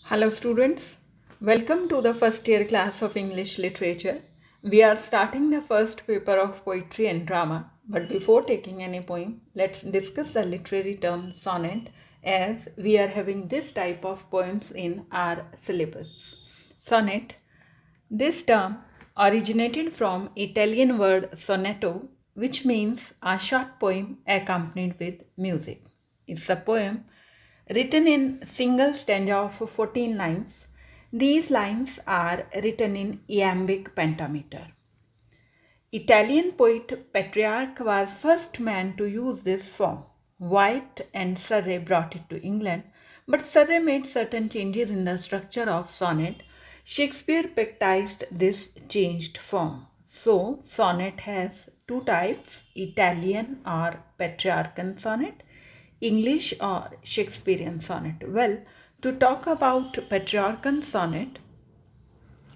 Hello students, welcome to the first year class of English literature. We are starting the first paper of poetry and drama, but before taking any poem, let's discuss the literary term sonnet, as we are having this type of poems in our syllabus. Sonnet. This term originated from Italian word sonetto, which means a short poem accompanied with music. It's a poem written in single stanza of 14 lines. These lines are written in iambic pentameter. Italian poet Petrarch was first man to use this form. White and Surrey brought it to England, but Surrey made certain changes in the structure of sonnet. Shakespeare practiced this changed form. So, sonnet has two types, Italian or Petrarchan sonnet, English or Shakespearean sonnet. Well, to talk about Petrarchan sonnet,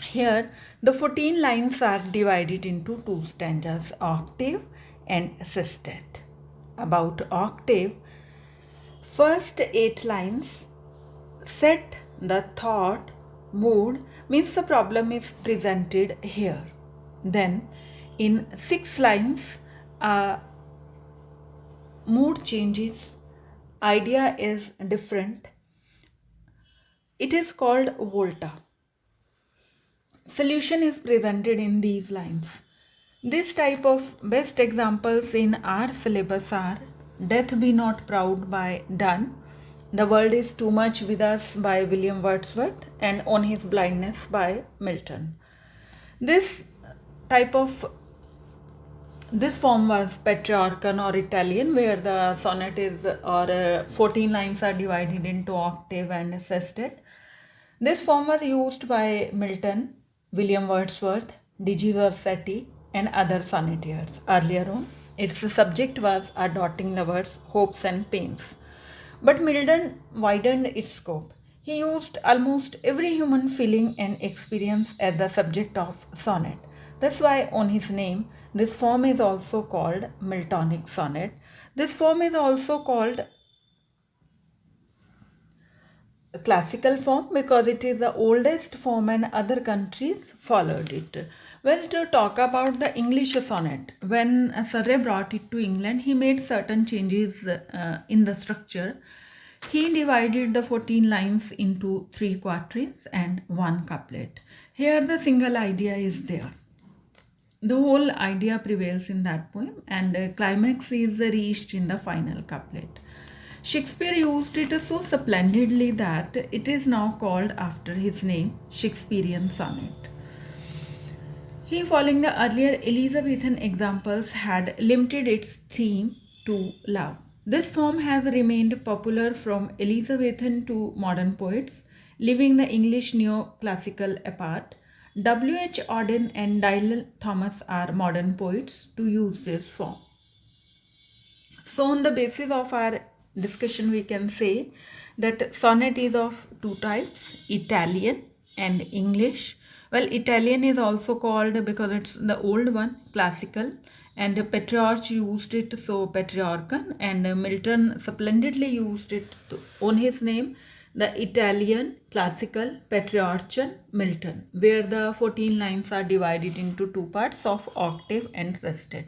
here the 14 lines are divided into two stanzas, octave and sestet. About octave, first 8 lines set the thought, mood, means the problem is presented here. Then in 6 lines, mood changes, idea is different. It is called volta. Solution is presented in these lines. This type of best examples in our syllabus are Death Be Not Proud by Donne, The World Is Too Much With Us by William Wordsworth, and On His Blindness by Milton. This form was Petrarchan or Italian, where the sonnet is 14 lines are divided into octave and sestet. This form was used by Milton, William Wordsworth, D.G. Rossetti, and other sonnetteers. Earlier on, its subject was dotting lovers, hopes, and pains. But Milton widened its scope. He used almost every human feeling and experience as the subject of sonnet. That's why on his name, this form is also called Miltonic sonnet. This form is also called a classical form because it is the oldest form and other countries followed it. Well, to talk about the English sonnet, when Surrey brought it to England, he made certain changes in the structure. He divided the 14 lines into 3 quatrains and 1 couplet. Here the single idea is there. The whole idea prevails in that poem, and climax is reached in the final couplet. Shakespeare used it so splendidly that it is now called after his name, Shakespearean sonnet. He, following the earlier Elizabethan examples, had limited its theme to love. This form has remained popular from Elizabethan to modern poets, leaving the English neoclassical apart. W.H. Auden and Dylan Thomas are modern poets to use this form. So, on the basis of our discussion, we can say that sonnet is of two types, Italian and English. Well, Italian is also called, because it's the old one, classical, and Petrarch used it, so Petrarchan, and Milton splendidly used it on his name, the Italian, classical, Petrarchan, Milton, where the 14 lines are divided into 2 parts of octave and sestet.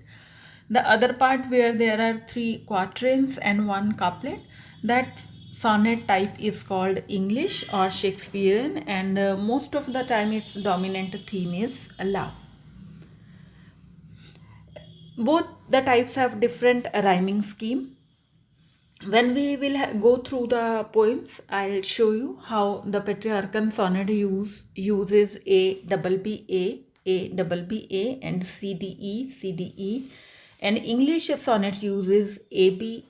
The other part, where there are 3 quatrains and 1 couplet, that sonnet type is called English or Shakespearean, and most of the time its dominant theme is love. Both the types have different rhyming scheme. When we will go through the poems, I'll show you how the Petrarchan sonnet uses A double B A double B A, and C D E, and English sonnet uses A B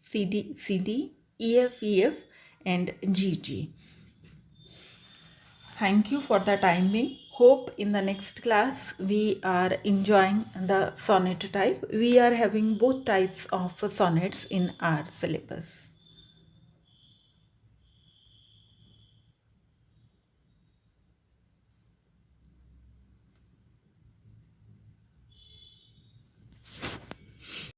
C D E F, and G G. Thank you for the time being. Hope in the next class we are enjoying the sonnet type. We are having both types of sonnets in our syllabus.